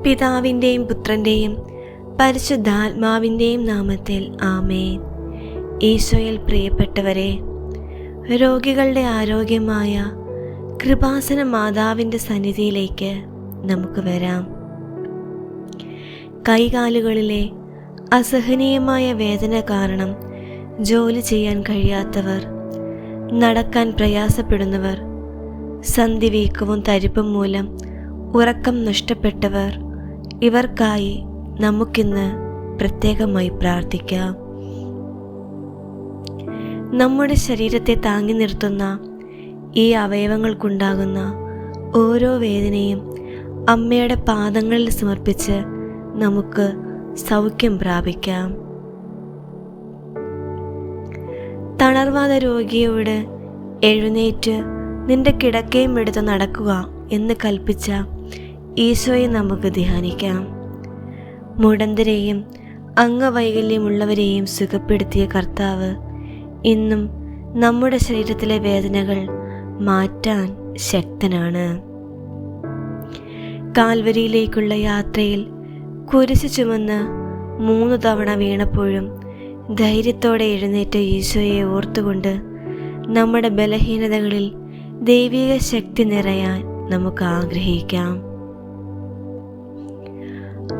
പിതാവിൻ്റെയും പുത്രൻ്റെയും പരിശുദ്ധാത്മാവിൻ്റെയും നാമത്തിൽ ആമേൻ. ഈശോയിൽ പ്രിയപ്പെട്ടവരെ, രോഗികളുടെ ആരോഗ്യമായ കൃപാസന മാതാവിൻ്റെ സന്നിധിയിലേക്ക് നമുക്ക് വരാം. കൈകാലുകളിലെ അസഹനീയമായ വേദന കാരണം ജോലി ചെയ്യാൻ കഴിയാത്തവർ, നടക്കാൻ പ്രയാസപ്പെടുന്നവർ, സന്ധിവീക്കവും തരിപ്പും മൂലം ഉറക്കം നഷ്ടപ്പെട്ടവർ, ഇവർക്കായി നമുക്കിന്ന് പ്രത്യേകമായി പ്രാർത്ഥിക്കാം. നമ്മുടെ ശരീരത്തെ താങ്ങി നിർത്തുന്ന ഈ അവയവങ്ങൾക്കുണ്ടാകുന്ന ഓരോ വേദനയും അമ്മയുടെ പാദങ്ങളിൽ സമർപ്പിച്ച് നമുക്ക് സൗഖ്യം പ്രാപിക്കാം. തളർവാദ രോഗിയോട് എഴുന്നേറ്റ് നിന്റെ കിടക്കയും എടുത്ത് നടക്കുക എന്ന് കൽപ്പിച്ച ഈശോയെ നമുക്ക് ധ്യാനിക്കാം. മുടന്തരെയും അംഗവൈകല്യമുള്ളവരെയും സുഖപ്പെടുത്തിയ കർത്താവ് ഇന്നും നമ്മുടെ ശരീരത്തിലെ വേദനകൾ മാറ്റാൻ ശക്തനാണ്. കാൽവരിയിലേക്കുള്ള യാത്രയിൽ കുരിശ് ചുമന്ന് 3 തവണ വീണപ്പോഴും ധൈര്യത്തോടെ എഴുന്നേറ്റ ഈശോയെ ഓർത്തുകൊണ്ട് നമ്മുടെ ബലഹീനതകളിൽ ദൈവിക ശക്തി നിറയാൻ നമുക്ക് ആഗ്രഹിക്കാം.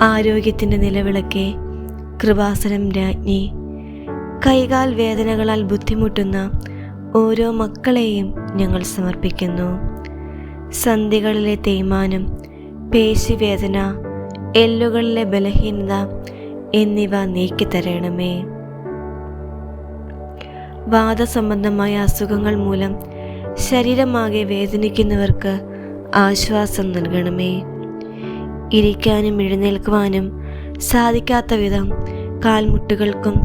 ആരോഗ്യത്തിൻ്റെ നിലവിളക്കെ, കൃപാസനം രാജ്ഞി, കൈകാൽ വേദനകളാൽ ബുദ്ധിമുട്ടുന്ന ഓരോ മക്കളെയും ഞങ്ങൾ സമർപ്പിക്കുന്നു. സന്ധികളിലെ തേയ്മാനം, പേശിവേദന, എല്ലുകളിലെ ബലഹീനത എന്നിവ നീക്കിത്തരണമേ. വാദസംബന്ധമായ അസുഖങ്ങൾ മൂലം ശരീരമാകെ വേദനിക്കുന്നവർക്ക് ആശ്വാസം നൽകണമേ. ഇരിക്കാനും എഴുന്നേൽക്കുവാനും സാധിക്കാത്ത വിധം കാൽമുട്ടുകൾക്കും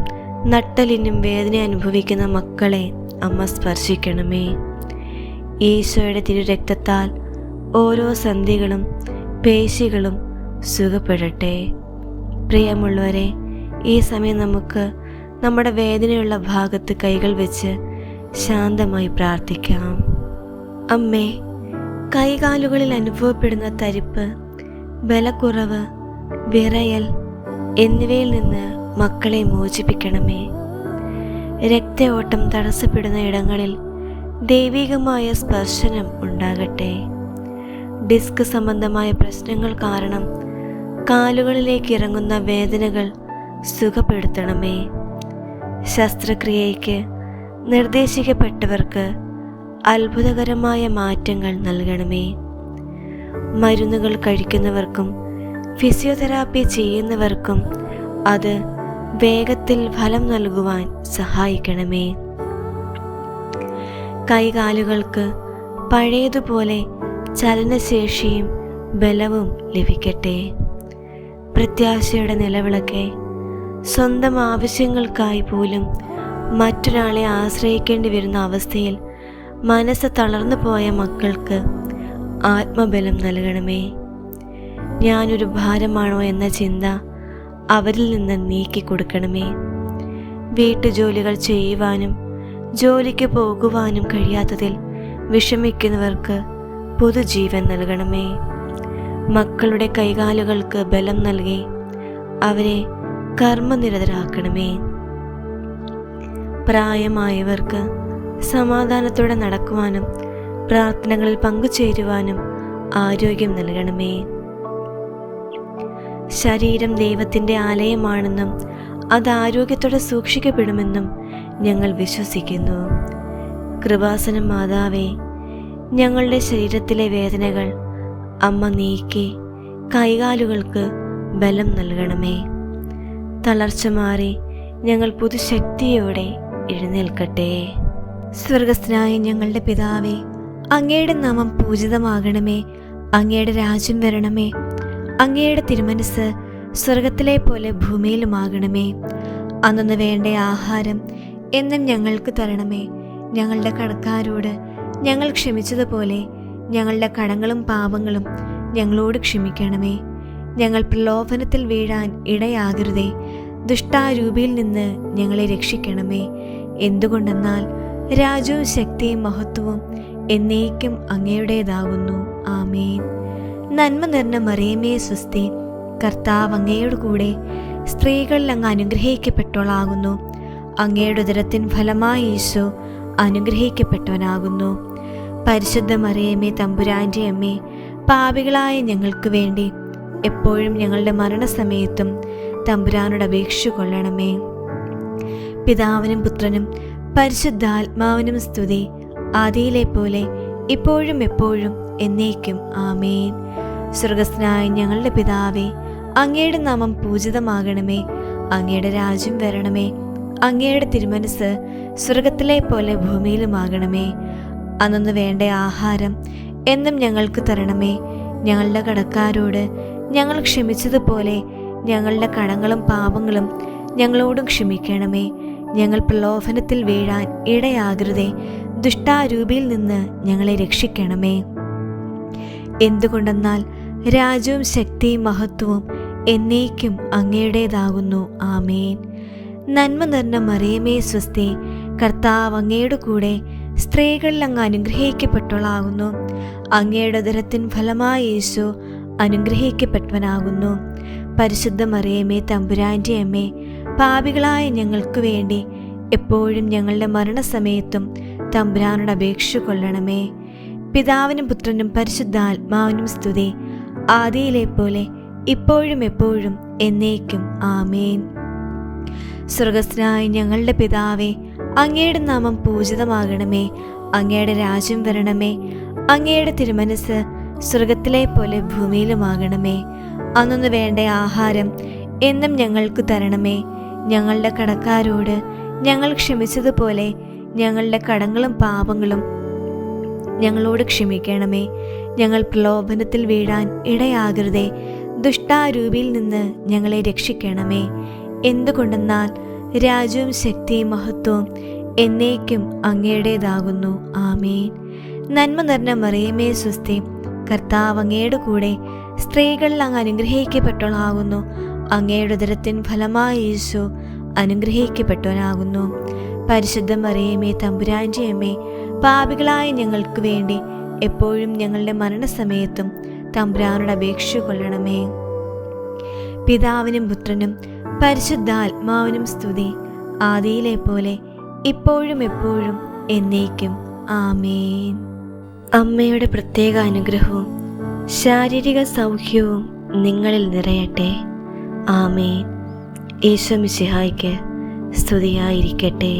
നട്ടലിനും വേദന അനുഭവിക്കുന്ന മക്കളെ അമ്മ സ്പർശിക്കണമേ. ഈശോയുടെ തിരുരക്തത്താൽ ഓരോ സന്ധികളും പേശികളും സുഖപ്പെടട്ടെ. പ്രിയമുള്ളവരെ, ഈ സമയം നമുക്ക് നമ്മുടെ വേദനയുള്ള ഭാഗത്ത് കൈകൾ വെച്ച് ശാന്തമായി പ്രാർത്ഥിക്കാം. അമ്മേ, കൈകാലുകളിൽ അനുഭവപ്പെടുന്ന തരിപ്പ്, ബലക്കുറവ്, വിറയൽ എന്നിവയിൽ നിന്ന് മക്കളെ മോചിപ്പിക്കണമേ. രക്തയോട്ടം തടസ്സപ്പെടുന്ന ഇടങ്ങളിൽ ദൈവികമായ സ്പർശനം ഉണ്ടാകട്ടെ. ഡിസ്ക് സംബന്ധമായ പ്രശ്നങ്ങൾ കാരണം കാലുകളിലേക്ക് ഇറങ്ങുന്ന വേദനകൾ സുഖപ്പെടുത്തണമേ. ശസ്ത്രക്രിയയ്ക്ക് നിർദ്ദേശിക്കപ്പെട്ടവർക്ക് അത്ഭുതകരമായ മാറ്റങ്ങൾ നൽകണമേ. മരുന്നുകൾ കഴിക്കുന്നവർക്കും ഫിസിയോതെറാപ്പി ചെയ്യുന്നവർക്കും അത് വേഗത്തിൽ ഫലം നൽകുവാൻ സഹായിക്കണമേ. കൈകാലുകൾക്ക് പഴയതുപോലെ ചലനശേഷിയും ബലവും ലഭിക്കട്ടെ. പ്രത്യാശയുടെ നിലവിളക്കെ, സ്വന്തം ആവശ്യങ്ങൾക്കായി പോലും മറ്റൊരാളെ ആശ്രയിക്കേണ്ടി വരുന്ന അവസ്ഥയിൽ മനസ്സ് തളർന്നു പോയ മക്കൾക്ക് ആത്മബലം നൽകണമേ. ഞാനൊരു ഭാരമാണോ എന്ന ചിന്ത അവരിൽ നിന്ന് നീക്കിക്കൊടുക്കണമേ. വീട്ടുജോലികൾ ചെയ്യുവാനും ജോലിക്ക് പോകുവാനും കഴിയാത്തതിൽ വിഷമിക്കുന്നവർക്ക് പുതുജീവൻ നൽകണമേ. മക്കളുടെ കൈകാലുകൾക്ക് ബലം നൽകി അവരെ കർമ്മനിരതരാക്കണമേ. പ്രായമായവർക്ക് സമാധാനത്തോടെ നടക്കുവാനും പ്രാർത്ഥനകളിൽ പങ്കുചേരുവാനും ആരോഗ്യം നൽകണമേ. ശരീരം ദൈവത്തിൻ്റെ ആലയമാണെന്നും അത് ആരോഗ്യത്തോടെ സൂക്ഷിക്കപ്പെടുമെന്നും ഞങ്ങൾ വിശ്വസിക്കുന്നു. കൃപാസനം മാതാവേ, ഞങ്ങളുടെ ശരീരത്തിലെ വേദനകൾ അമ്മ നീക്കി കൈകാലുകൾക്ക് ബലം നൽകണമേ. തളർച്ച മാറി ഞങ്ങൾ പുതുശക്തിയോടെ എഴുന്നേൽക്കട്ടെ. സ്വർഗസ്ഥനായ ഞങ്ങളുടെ പിതാവേ, അങ്ങയുടെ നാമം പൂജിതമാകണമേ. അങ്ങയുടെ രാജ്യം വരണമേ. അങ്ങയുടെ തിരുമനസ് സ്വർഗത്തിലെ പോലെ ഭൂമിയിലുമാകണമേ. അന്നു വേണ്ട ആഹാരം എന്നും ഞങ്ങൾക്ക് തരണമേ. ഞങ്ങളുടെ കടക്കാരോട് ഞങ്ങൾ ക്ഷമിച്ചതുപോലെ ഞങ്ങളുടെ കടങ്ങളും പാപങ്ങളും ഞങ്ങളോട് ക്ഷമിക്കണമേ. ഞങ്ങൾ പ്രലോഭനത്തിൽ വീഴാൻ ഇടയാകരുതേ. ദുഷ്ടാരൂപിയിൽ നിന്ന് ഞങ്ങളെ രക്ഷിക്കണമേ. എന്തുകൊണ്ടെന്നാൽ രാജ്യവും ശക്തിയും മഹത്വവും എന്നേക്കും അങ്ങയുടേതാകുന്നു. ആമേൻ. നന്മ നിറഞ്ഞ മറിയമേ സ്വസ്തി, കർത്താവ് അങ്ങയുടെ കൂടെ സ്ത്രീകളിൽ അങ്ങ് അനുഗ്രഹിക്കപ്പെട്ടവളാകുന്നു. അങ്ങയുടെ ഉദരത്തിൻ ഫലമായി ഈശോ അനുഗ്രഹിക്കപ്പെട്ടവനാകുന്നു. പരിശുദ്ധ മറിയമേ, തമ്പുരാൻ്റെ അമ്മേ, പാപികളായ ഞങ്ങൾക്ക് വേണ്ടി എപ്പോഴും ഞങ്ങളുടെ മരണസമയത്തും തമ്പുരാനോട് അപേക്ഷ കൊള്ളണമേ. പിതാവിനും പുത്രനും പരിശുദ്ധാത്മാവിനും സ്തുതി, ആദിയിലെ പോലെ ഇപ്പോഴും എപ്പോഴും എന്നേക്കും ആമേൻ. സ്വർഗസ്ഥനായ ഞങ്ങളുടെ പിതാവേ, അങ്ങയുടെ നാമം പൂജിതമാകണമേ. അങ്ങയുടെ രാജ്യം വരണമേ. അങ്ങയുടെ തിരുമനസ് സ്വർഗത്തിലെ പോലെ ഭൂമിയിലുമാകണമേ. അന്നു വേണ്ട ആഹാരം എന്നും ഞങ്ങൾക്ക് തരണമേ. ഞങ്ങളുടെ കടക്കാരോട് ഞങ്ങൾ ക്ഷമിച്ചതുപോലെ ഞങ്ങളുടെ കടങ്ങളും പാപങ്ങളും ഞങ്ങളോടും ക്ഷമിക്കണമേ. ഞങ്ങൾ പ്രലോഭനത്തിൽ വീഴാൻ ഇടയാകരുതേ. ദുഷ്ടാരൂപിയിൽ നിന്ന് ഞങ്ങളെ രക്ഷിക്കണമേ. എന്തുകൊണ്ടെന്നാൽ രാജ്യവും ശക്തിയും മഹത്വവും എന്നേക്കും അങ്ങയുടേതാകുന്നു. ആമേൻ. നന്മ നിറഞ്ഞ മറിയമേ സ്വസ്തി, കർത്താവ് അങ്ങയുടെ കൂടെ സ്ത്രീകളിൽ അങ്ങ് അനുഗ്രഹിക്കപ്പെട്ടവളാകുന്നു. അങ്ങയുടെ ഉദരത്തിൻ ഫലമായി യേശു അനുഗ്രഹിക്കപ്പെട്ടവനാകുന്നു. പരിശുദ്ധ മറിയമേ, തമ്പുരാൻ്റെ അമ്മേ, പാപികളായ ഞങ്ങൾക്ക് വേണ്ടി എപ്പോഴും ഞങ്ങളുടെ മരണസമയത്തും തമ്പുരാനോട് അപേക്ഷ കൊള്ളണമേ. പിതാവിനും പുത്രനും പരിശുദ്ധാത്മാവിനും സ്തുതി, ആദിയിലെ പോലെ ഇപ്പോഴും എപ്പോഴും എന്നേക്കും ആമേൻ. സ്വർഗസ്ഥനായ ഞങ്ങളുടെ പിതാവേ, അങ്ങയുടെ നാമം പൂജിതമാകണമേ. അങ്ങയുടെ രാജ്യം വരണമേ. അങ്ങയുടെ തിരുമനസ് സ്വർഗത്തിലെ പോലെ ഭൂമിയിലുമാകണമേ. അന്നു വേണ്ട ആഹാരം എന്നും ഞങ്ങൾക്ക് തരണമേ. ഞങ്ങളുടെ കടക്കാരോട് ഞങ്ങൾ ക്ഷമിച്ചതുപോലെ ഞങ്ങളുടെ കടങ്ങളും പാപങ്ങളും ഞങ്ങളോട് ക്ഷമിക്കണമേ. ഞങ്ങൾ പ്രലോഭനത്തിൽ വീഴാൻ ഇടയാകരുതേ. ദുഷ്ടാരൂപിയിൽ നിന്ന് ഞങ്ങളെ രക്ഷിക്കണമേ. എന്തുകൊണ്ടെന്നാൽ രാജ്യവും ശക്തിയും മഹത്വവും എന്നേക്കും അങ്ങയുടേതാകുന്നു. ആമേൻ. നന്മ നിറഞ്ഞ മറിയമേ സ്വസ്തി, കർത്താവ് അങ്ങയുടെ കൂടെ സ്ത്രീകളിൽ അങ്ങ് അനുഗ്രഹിക്കപ്പെട്ടവളാകുന്നു. അങ്ങയുടെ ഉദരത്തിൻ ഫലമായി യേശു അനുഗ്രഹിക്കപ്പെട്ടവനാകുന്നു. പരിശുദ്ധ മറിയമേ, തമ്പുരാൻ്റെ അമ്മേ, പാപികളായ ഞങ്ങൾക്ക് വേണ്ടി എപ്പോഴും ഞങ്ങളുടെ മരണസമയത്തും തമ്പുരാനോട് അപേക്ഷ കൊള്ളണമേ. പിതാവിനും പുത്രനും പരിശുദ്ധാത്മാവിനും സ്തുതി, ആദിയിലെ പോലെ ഇപ്പോഴും എപ്പോഴും എന്നേക്കും ആമേൻ. അമ്മയുടെ പ്രത്യേക അനുഗ്രഹവും ശാരീരിക സൗഖ്യവും നിങ്ങളിൽ നിറയട്ടെ. ആമേൻ. ഈശോ മിശിഹായ്ക്ക് സ്തുതിയായിരിക്കട്ടെ.